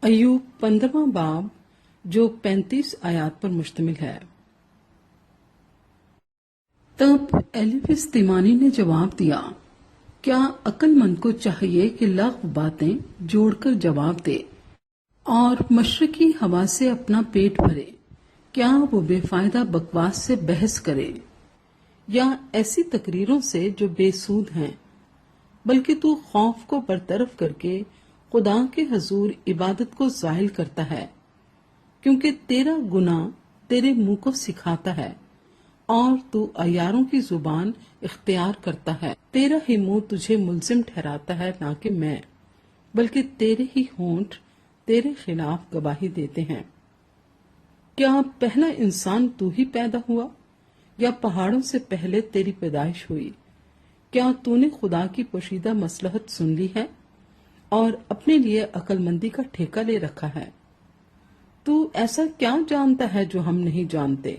ایوب 15واں باب جو 35 آیات پر مشتمل ہے۔ تب ایلیفز تیمانی نے جواب دیا، کیا عقل مند کو چاہیے کہ لغو باتیں جوڑ کر جواب دے اور مشرقی ہوا سے اپنا پیٹ بھرے؟ کیا وہ بے فائدہ بکواس سے بحث کرے یا ایسی تقریروں سے جو بے سود ہیں؟ بلکہ تو خوف کو برطرف کر کے خدا کے حضور عبادت کو زائل کرتا ہے، کیونکہ تیرا گناہ تیرے منہ کو سکھاتا ہے اور تو عیاروں کی زبان اختیار کرتا ہے۔ تیرا ہی منہ تجھے ملزم ٹھہراتا ہے، نہ کہ میں، بلکہ تیرے ہی ہونٹ تیرے خلاف گواہی دیتے ہیں۔ کیا پہلا انسان تو ہی پیدا ہوا یا پہاڑوں سے پہلے تیری پیدائش ہوئی؟ کیا تو نے خدا کی پوشیدہ مصلحت سن لی ہے اور اپنے لیے عقل مندی کا ٹھیکہ لے رکھا ہے؟ تو ایسا کیا جانتا ہے جو ہم نہیں جانتے؟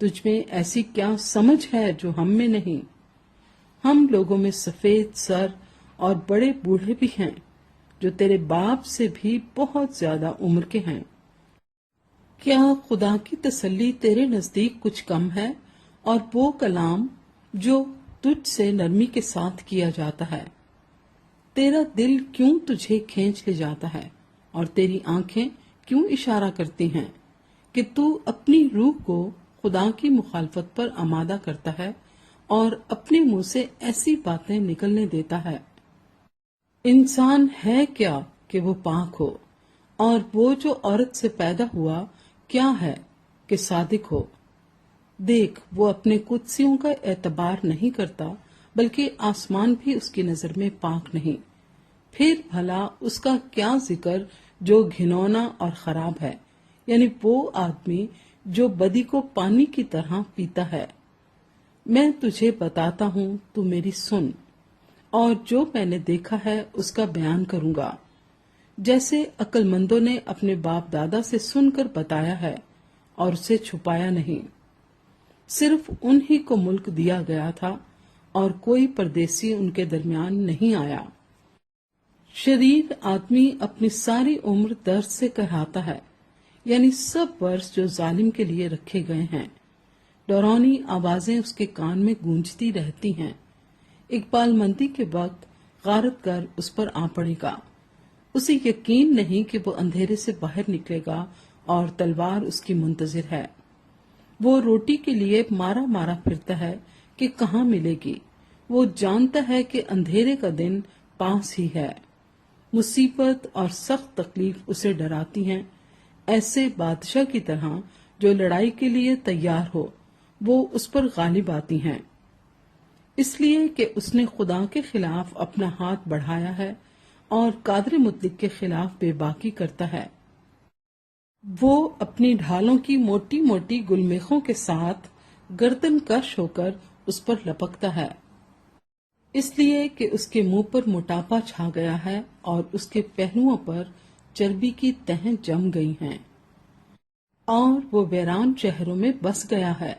تجھ میں ایسی کیا سمجھ ہے جو ہم میں نہیں؟ ہم لوگوں میں سفید سر اور بڑے بوڑھے بھی ہیں جو تیرے باپ سے بھی بہت زیادہ عمر کے ہیں۔ کیا خدا کی تسلی تیرے نزدیک کچھ کم ہے اور وہ کلام جو تجھ سے نرمی کے ساتھ کیا جاتا ہے؟ تیرا دل کیوں تجھے کھینچ لے جاتا ہے اور تیری آنکھیں کیوں اشارہ کرتی ہیں کہ تو اپنی روح کو خدا کی مخالفت پر آمادہ کرتا ہے اور اپنے منہ سے ایسی باتیں نکلنے دیتا ہے؟ انسان ہے کیا کہ وہ پاک ہو، اور وہ جو عورت سے پیدا ہوا کیا ہے کہ صادق ہو؟ دیکھ، وہ اپنے قدسیوں کا اعتبار نہیں کرتا، بلکہ آسمان بھی اس کی نظر میں پاک نہیں۔ پھر بھلا اس کا کیا ذکر جو گھنونا اور خراب ہے، یعنی وہ آدمی جو بدی کو پانی کی طرح پیتا ہے۔ میں تجھے بتاتا ہوں، تو میری سن، اور جو میں نے دیکھا ہے اس کا بیان کروں گا، جیسے عقل مندوں نے اپنے باپ دادا سے سن کر بتایا ہے اور اسے چھپایا نہیں۔ صرف انہی کو ملک دیا گیا تھا اور کوئی پردیسی ان کے درمیان نہیں آیا۔ شریر آدمی اپنی ساری عمر درد سے کہراتا ہے، یعنی سب برس جو ظالم کے لیے رکھے گئے ہیں۔ ڈرونی آوازیں اس کے کان میں گونجتی رہتی ہیں۔ اقبال مندی کے وقت غارت کر اس پر آ پڑے گا۔ اسے یقین نہیں کہ وہ اندھیرے سے باہر نکلے گا اور تلوار اس کی منتظر ہے۔ وہ روٹی کے لیے مارا مارا پھرتا ہے کہ کہاں ملے گی۔ وہ جانتا ہے کہ اندھیرے کا دن پاس ہی ہے۔ مصیبت اور سخت تکلیف اسے ڈراتی ہیں، ایسے بادشاہ کی طرح جو لڑائی کے لیے تیار ہو، وہ اس پر غالب آتی ہیں، اس لیے کہ اس نے خدا کے خلاف اپنا ہاتھ بڑھایا ہے اور قادر مطلق کے خلاف بے باکی کرتا ہے۔ وہ اپنی ڈھالوں کی موٹی موٹی گلمیخوں کے ساتھ گردن کش ہو کر اس پر لپکتا ہے، اس لیے کہ اس کے منہ پر موٹاپا چھا گیا ہے اور اس کے پہلوؤں پر چربی کی تہیں جم گئی ہیں، اور وہ ویران شہروں میں بس گیا ہے،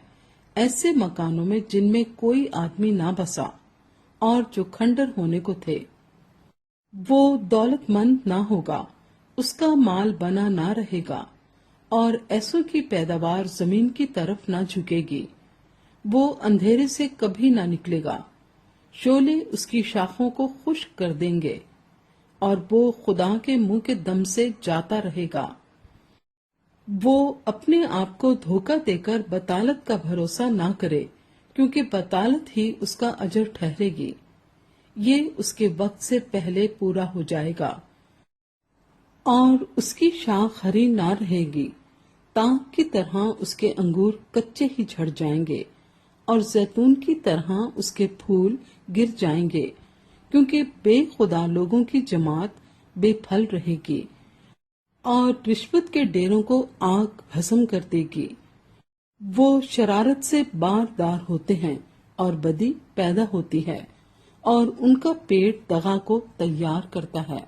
ایسے مکانوں میں جن میں کوئی آدمی نہ بسا اور جو کھنڈر ہونے کو تھے۔ وہ دولت مند نہ ہوگا، اس کا مال بنا نہ رہے گا، اور ایسوں کی پیداوار زمین کی طرف نہ جھکے گی۔ وہ اندھیرے سے کبھی نہ نکلے گا، شعلے اس کی شاخوں کو خشک کر دیں گے، اور وہ خدا کے منہ کے دم سے جاتا رہے گا۔ وہ اپنے آپ کو دھوکہ دے کر بطالت کا بھروسہ نہ کرے، کیونکہ بطالت ہی اس کا اجر ٹھہرے گی۔ یہ اس کے وقت سے پہلے پورا ہو جائے گا، اور اس کی شاخ ہری نہ رہے گی۔ تاک کی طرح اس کے انگور کچے ہی جھڑ جائیں گے، اور زیتون کی طرح اس کے پھول گر جائیں گے، کیونکہ بے خدا لوگوں کی جماعت بے پھل رہے گی، اور رشوت کے ڈیروں کو آگ بھسم کر دے گی۔ وہ شرارت سے باردار ہوتے ہیں اور بدی پیدا ہوتی ہے، اور ان کا پیٹ دغا کو تیار کرتا ہے۔